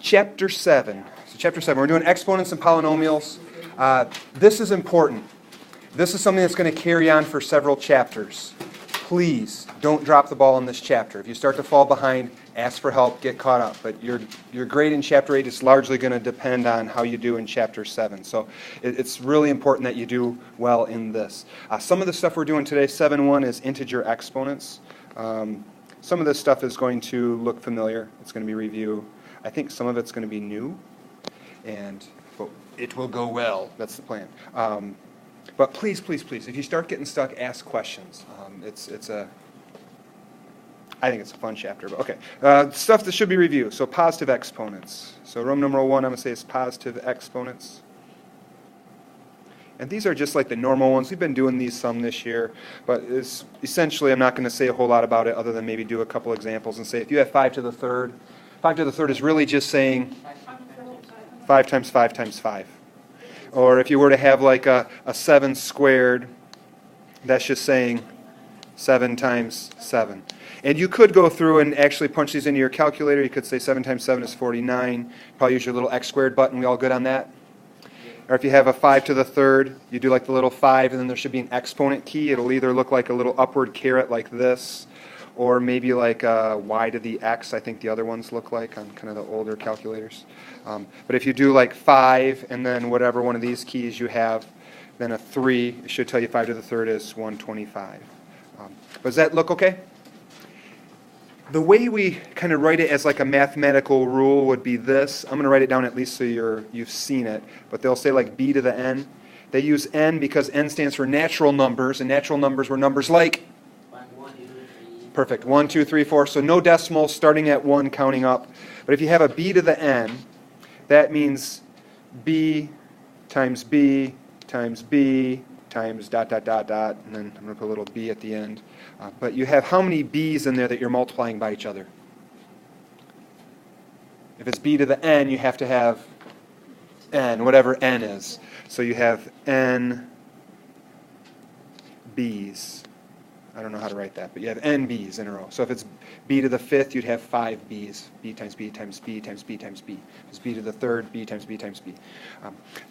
Chapter 7. So chapter 7, we're doing exponents and polynomials. This is important. This is something that's going to carry on for several chapters. Please don't drop the ball in this chapter. If you start to fall behind, ask for help, get caught up. But your grade in chapter 8 is largely going to depend on how you do in chapter 7. So it's really important that you do well in this. Some of the stuff we're doing today, 7.1, is integer exponents. Some of this stuff is going to look familiar. It's going to be review. I think some of it's going to be new, and it will go well. That's the plan. But please, please, please, if you start getting stuck, ask questions. I think it's a fun chapter, but okay. Stuff that should be reviewed. So positive exponents. So Roman numeral 1, I'm going to say, is positive exponents. And these are just like the normal ones. We've been doing these some this year, but essentially I'm not going to say a whole lot about it other than maybe do a couple examples and say if you have 5 to the third, 5 to the third is really just saying 5 times 5 times 5. Or if you were to have like a 7 squared, that's just saying 7 times 7. And you could go through and actually punch these into your calculator. You could say 7 times 7 is 49. Probably use your little x squared button. We all good on that? Or if you have a 5 to the third, you do like the little 5, and then there should be an exponent key. It'll either look like a little upward caret like this, or maybe like y to the x, I think the other ones look like on kind of the older calculators. But if you do like 5 and then whatever one of these keys you have, then a 3, it should tell you 5 to the third is 125. Does that look okay? The way we kind of write it as like a mathematical rule would be this. I'm going to write it down at least so you've seen it. But they'll say like b to the n. They use n because n stands for natural numbers, and natural numbers were numbers like? 1, 2, 3. Perfect. 1, 2, 3, 4. So no decimals, starting at 1, counting up. But if you have a b to the n, that means b times b times b times dot, dot, dot, dot, and then I'm going to put a little b at the end. But you have how many b's in there that you're multiplying by each other? If it's b to the n, you have to have n, whatever n is. So you have n b's. I don't know how to write that, but you have n b's in a row. So if it's b to the fifth, you'd have 5 b's. B times b times b times b times b. If it's b to the third, b times b times b.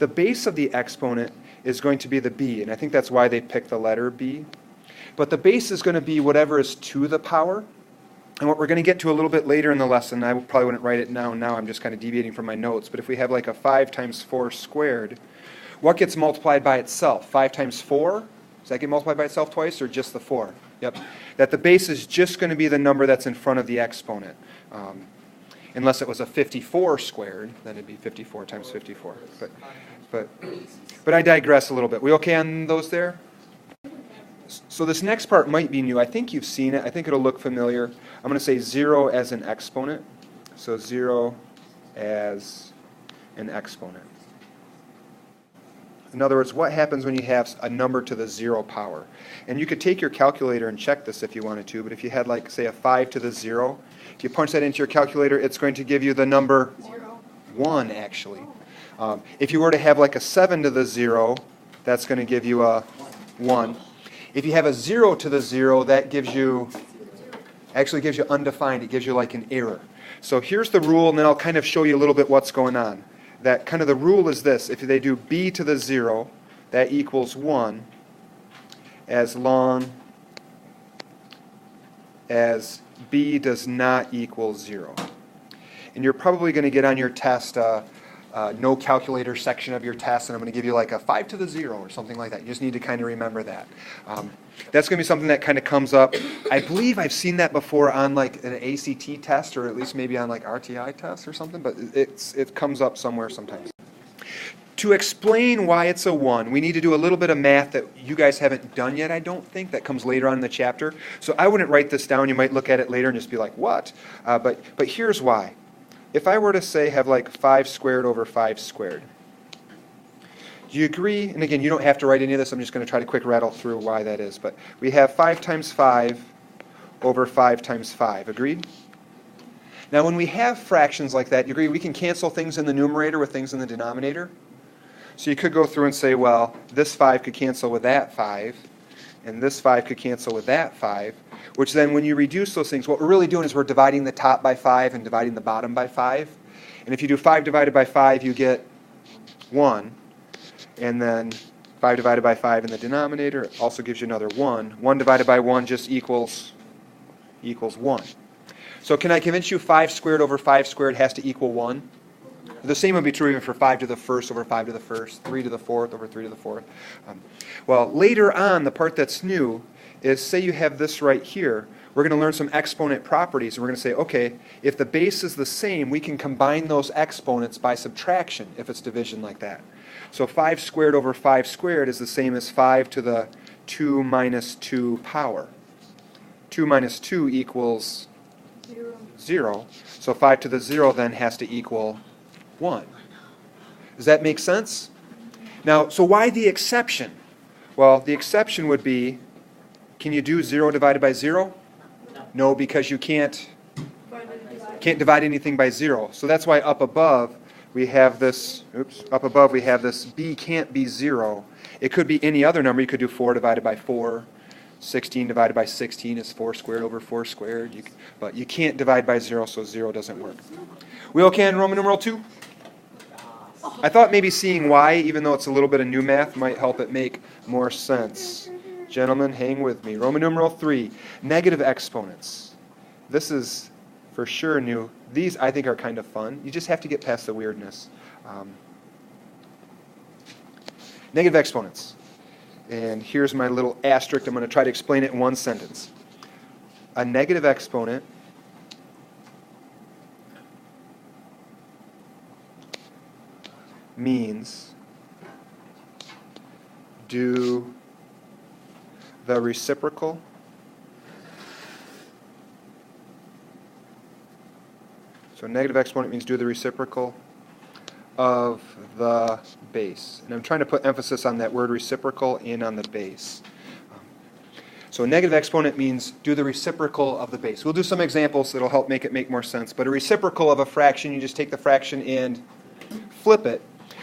The base of the exponent is going to be the b, and I think that's why they picked the letter b. But the base is going to be whatever is to the power. And what we're going to get to a little bit later in the lesson, I probably wouldn't write it now, I'm just kind of deviating from my notes, but if we have like a 5 times 4 squared, what gets multiplied by itself? 5 times 4? Does that get multiplied by itself twice, or just the 4? Yep. That the base is just going to be the number that's in front of the exponent. Unless it was a 54 squared, then it'd be 54 times 54. But I digress a little bit. We okay on those there? So this next part might be new. I think you've seen it. I think it'll look familiar. I'm going to say 0 as an exponent. So 0 as an exponent. In other words, what happens when you have a number to the 0 power? And you could take your calculator and check this if you wanted to, but if you had like, say, a 5 to the 0, if you punch that into your calculator, it's going to give you the number 1, actually. If you were to have like a 7 to the 0, that's going to give you a 1. If you have a 0 to the 0, that actually gives you undefined. It gives you like an error. So here's the rule, and then I'll kind of show you a little bit what's going on. That kind of the rule is this. If they do b to the 0, that equals 1 as long as b does not equal 0. And you're probably going to get on your test no calculator section of your test, and I'm going to give you like a 5 to the 0 or something like that. You just need to kind of remember that. That's going to be something that kind of comes up. I believe I've seen that before on like an ACT test, or at least maybe on like RTI tests or something, but it comes up somewhere sometimes. To explain why it's a 1, we need to do a little bit of math that you guys haven't done yet, I don't think. That comes later on in the chapter. So I wouldn't write this down. You might look at it later and just be like, what? But here's why. If I were to say have like 5 squared over 5 squared, do you agree? And again, you don't have to write any of this. I'm just going to try to quick rattle through why that is. But we have 5 times 5 over 5 times 5. Agreed? Now, when we have fractions like that, you agree we can cancel things in the numerator with things in the denominator? So you could go through and say, well, this 5 could cancel with that 5, and this 5 could cancel with that 5, which then when you reduce those things, what we're really doing is we're dividing the top by 5 and dividing the bottom by 5. And if you do 5 divided by 5, you get 1. And then 5 divided by 5 in the denominator also gives you another 1. 1 divided by 1 just equals 1. So can I convince you 5 squared over 5 squared has to equal 1? The same would be true even for 5 to the first over 5 to the first, 3 to the fourth over 3 to the fourth. Well, later on, the part that's new is, say you have this right here. We're going to learn some exponent properties, and we're going to say, okay, if the base is the same, we can combine those exponents by subtraction if it's division like that. So 5 squared over 5 squared is the same as 5 to the 2 minus 2 power. 2 minus 2 equals 0. So 5 to the 0 then has to equal 1. Does that make sense? Now, so why the exception? Well, the exception would be, can you do 0 divided by 0? No, because you can't divide anything by 0. So that's why up above we have this, b can't be 0. It could be any other number. You could do 4 divided by 4. 16 divided by 16 is 4 squared over 4 squared. But you can't divide by 0, so 0 doesn't work. We okay on Roman numeral 2? I thought maybe seeing why, even though it's a little bit of new math, might help it make more sense. Gentlemen, hang with me. Roman numeral 3, negative exponents. This is for sure new. These, I think, are kind of fun. You just have to get past the weirdness. Negative exponents. And here's my little asterisk. I'm going to try to explain it in one sentence. A negative exponent means do the reciprocal so negative exponent means do the reciprocal of the base. And I'm trying to put emphasis on that word reciprocal and on the base. So a negative exponent means do the reciprocal of the base. We'll do some examples that'll help make it make more sense. But a reciprocal of a fraction, you just take the fraction and flip it.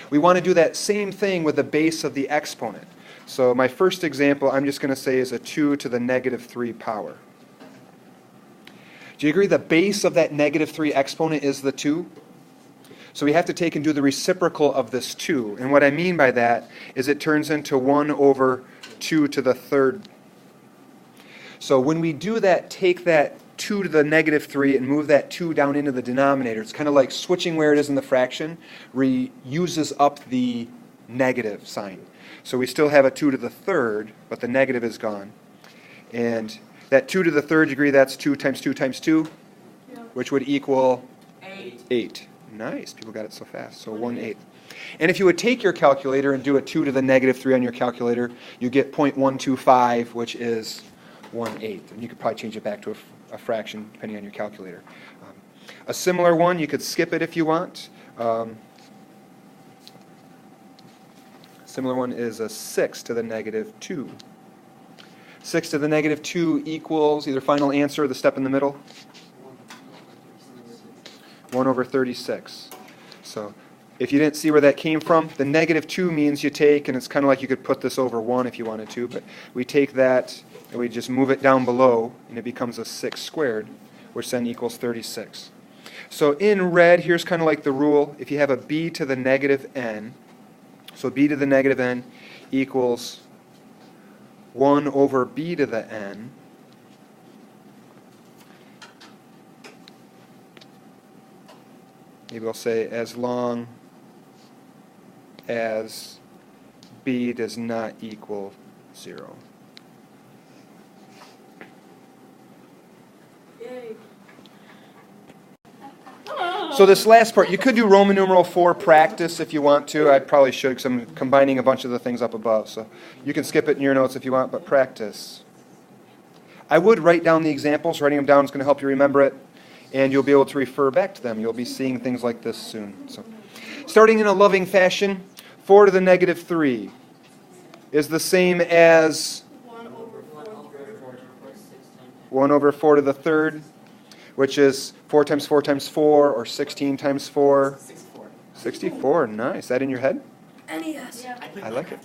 We want to do that same thing with the base of the exponent. So my first example, I'm just going to say is a 2 to the negative 3 power. Do you agree the base of that negative 3 exponent is the 2? So we have to take and do the reciprocal of this 2. And what I mean by that is it turns into 1 over 2 to the third. So when we do that, take that 2 to the negative 3 and move that 2 down into the denominator. It's kind of like switching where it is in the fraction, reuses up the negative sign. So we still have a 2 to the third, but the negative is gone. And that 2 to the third degree, that's 2 times 2 times 2, which would equal 8. Nice. People got it so fast. So 1/8. And if you would take your calculator and do a 2 to the negative 3 on your calculator, you get 0.125, which is 1/8. And you could probably change it back to a fraction, depending on your calculator. A similar one, you could skip it if you want. Similar one is a 6 to the negative 2. 6 to the negative 2 equals either final answer or the step in the middle. 1 over 36. So if you didn't see where that came from, the negative 2 means you take, and it's kind of like you could put this over 1 if you wanted to, but we take that and we just move it down below, and it becomes a 6 squared, which then equals 36. So in red, here's kind of like the rule. If you have a b to the negative n, so b to the negative n equals 1 over b to the n. Maybe we'll say as long as b does not equal 0. Yay. So this last part, you could do Roman numeral 4 practice if you want to. I probably should, because I'm combining a bunch of the things up above. So you can skip it in your notes if you want, but practice. I would write down the examples. Writing them down is going to help you remember it, and you'll be able to refer back to them. You'll be seeing things like this soon. So, starting in a loving fashion, 4 to the negative 3 is the same as 1 over 4 to the third, which is 4 times 4 times 4, or 16 times 4. 64, nice. Is that in your head? NES. I like it.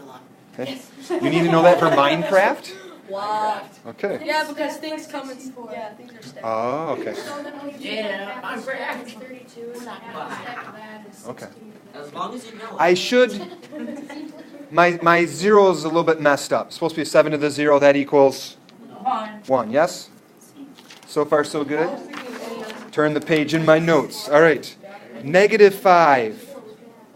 Okay. You need to know that for Minecraft? Wow. Okay. Yeah, because things come in. Yeah, things are stacked. Oh, okay. So then when you do half the stack is 32, and half the stack of that is 16. Okay. As long as you know it. I should. My 0 is a little bit messed up. It's supposed to be 7 to the 0. That equals 1. Yes? So far, so good? Turn the page in my notes. All right. -5.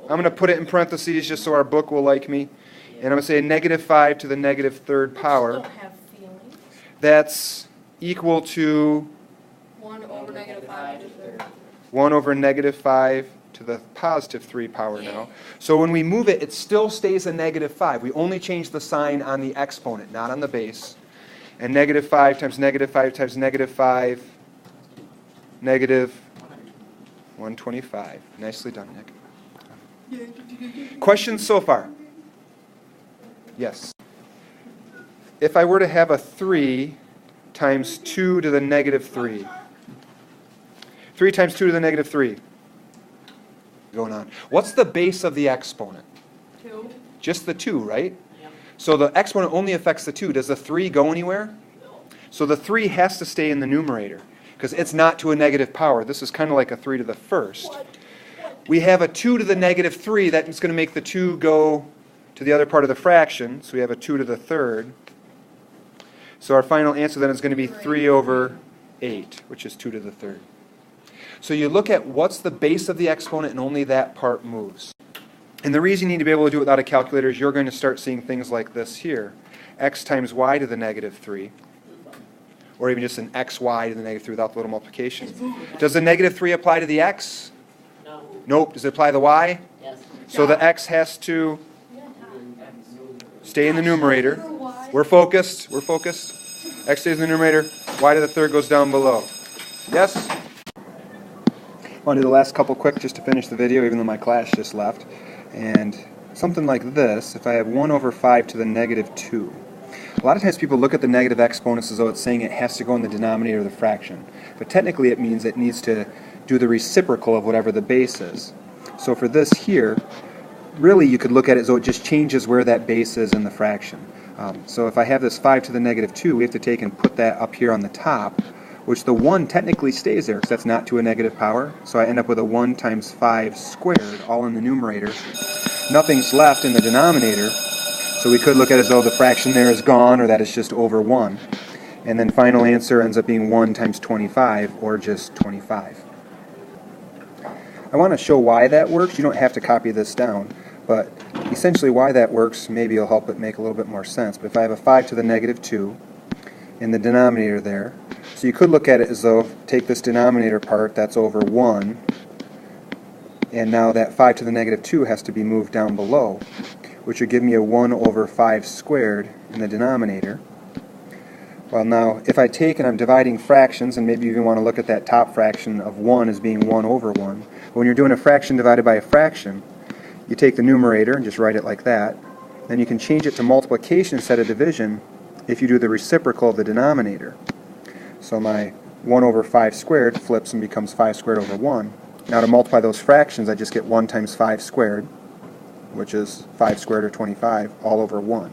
I'm going to put it in parentheses just so our book will like me. And I'm going to say -5 to the -3rd power. Don't have feelings. That's equal to 1 over -5 to the third. 1 over -5 to the +3 power now. So when we move it, it still stays a -5. We only change the sign on the exponent, not on the base. And -5 times -5 times -5, -125. Nicely done, Nick. Questions so far? Yes. If I were to have a 3 times 2 to the -3. 3 times 2 to the -3. Going on. What's the base of the exponent? 2. Just the 2, right? Yep. So the exponent only affects the 2. Does the 3 go anywhere? So the 3 has to stay in the numerator because it's not to a negative power. This is kind of like a 3 to the 1st. We have a 2 to the -3. That's going to make the 2 go to the other part of the fraction. So we have a 2 to the 3rd. So our final answer then is going to be 3 over 8, which is 2 to the 3rd. So you look at what's the base of the exponent, and only that part moves. And the reason you need to be able to do it without a calculator is you're going to start seeing things like this here. X times y to the -3. Or even just an xy to the -3 without the little multiplication. Does the -3 apply to the x? No. Nope. Does it apply to the y? Yes. So the x has to stay in the numerator. We're focused. We're focused. X stays in the numerator. Y to the 3rd goes down below. Yes? I want to do the last couple quick just to finish the video, even though my class just left. And something like this, if I have 1 over 5 to the -2. A lot of times people look at the negative exponents as though it's saying it has to go in the denominator of the fraction. But technically it means it needs to do the reciprocal of whatever the base is. So for this here, really you could look at it as though it just changes where that base is in the fraction. So if I have this 5 to the -2, we have to take and put that up here on the top, which the 1 technically stays there because that's not to a negative power. So I end up with a 1 times 5 squared, all in the numerator. Nothing's left in the denominator, so we could look at it as though the fraction there is gone, or that it's just over 1. And then final answer ends up being 1 times 25, or just 25. I want to show why that works. You don't have to copy this down, but essentially why that works, maybe it'll help it make a little bit more sense. But if I have a 5 to the -2 in the denominator there, so you could look at it as though, take this denominator part, that's over 1, and now that 5 to the -2 has to be moved down below, which would give me a 1 over 5 squared in the denominator. Well, now, if I take and I'm dividing fractions, and maybe you even want to look at that top fraction of 1 as being 1 over 1, but when you're doing a fraction divided by a fraction, you take the numerator and just write it like that. Then you can change it to multiplication instead of division if you do the reciprocal of the denominator. So my 1 over 5 squared flips and becomes 5 squared over 1. Now to multiply those fractions, I just get 1 times 5 squared, which is 5 squared or 25, all over 1.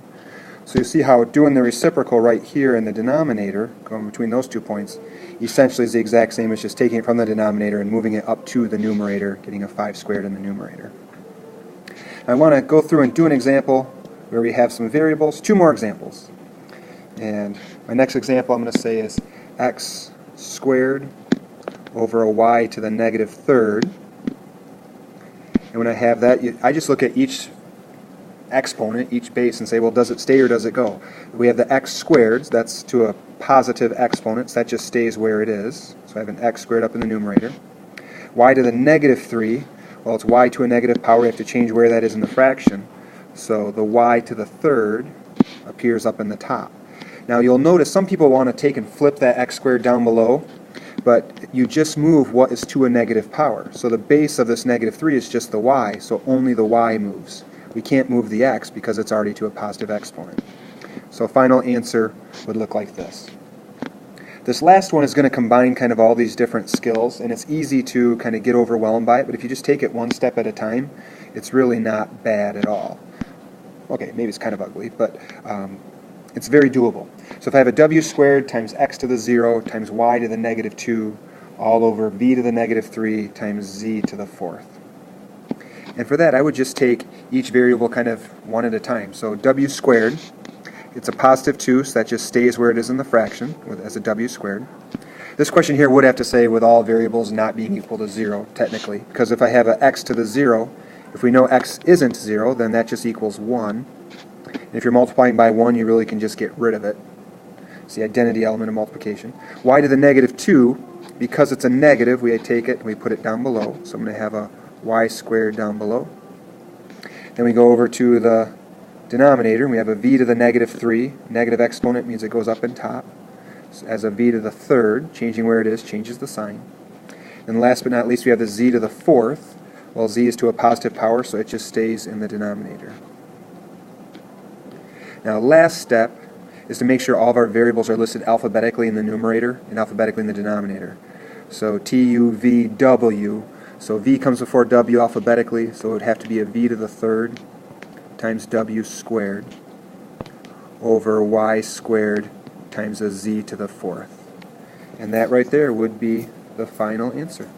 So you see how doing the reciprocal right here in the denominator, going between those 2 points, essentially is the exact same as just taking it from the denominator and moving it up to the numerator, getting a 5 squared in the numerator. I want to go through and do an example where we have some variables, 2 more examples. And my next example I'm going to say is x squared over a y to the -3rd. And when I have that, I just look at each exponent, each base, and say, well, does it stay or does it go? We have the x squareds, that's to a positive exponent, so that just stays where it is. So I have an x squared up in the numerator. Y to the -3, well, it's y to a negative power. We have to change where that is in the fraction. So the y to the 3rd appears up in the top. Now you'll notice some people want to take and flip that x squared down below, but you just move what is to a negative power. So the base of this -3 is just the y, so only the y moves. We can't move the x because it's already to a positive exponent. So final answer would look like this. This last one is going to combine kind of all these different skills, and it's easy to kind of get overwhelmed by it, but if you just take it one step at a time, it's really not bad at all. Okay, maybe it's kind of ugly, but It's very doable. So if I have a w squared times x to the 0 times y to the negative 2 all over v to the negative 3 times z to the 4th. And for that, I would just take each variable kind of one at a time. So w squared, it's a positive 2, so that just stays where it is in the fraction as a w squared. This question here would have to say with all variables not being equal to 0, technically, because if I have a x to the 0, if we know x isn't 0, then that just equals 1. And if you're multiplying by 1, you really can just get rid of it. It's the identity element of multiplication. Y to the negative 2, because it's a negative, we take it and we put it down below. So I'm going to have a y squared down below. Then we go over to the denominator, and we have a v to the negative 3. Negative exponent means it goes up in top. So as a v to the third, changing where it is, changes the sign. And last but not least, we have the z to the 4th. Well, z is to a positive power, so it just stays in the denominator. Now, last step is to make sure all of our variables are listed alphabetically in the numerator and alphabetically in the denominator. So T, U, V, W. So V comes before W alphabetically, so it would have to be a V to the third times W squared over Y squared times a Z to the 4th. And that right there would be the final answer.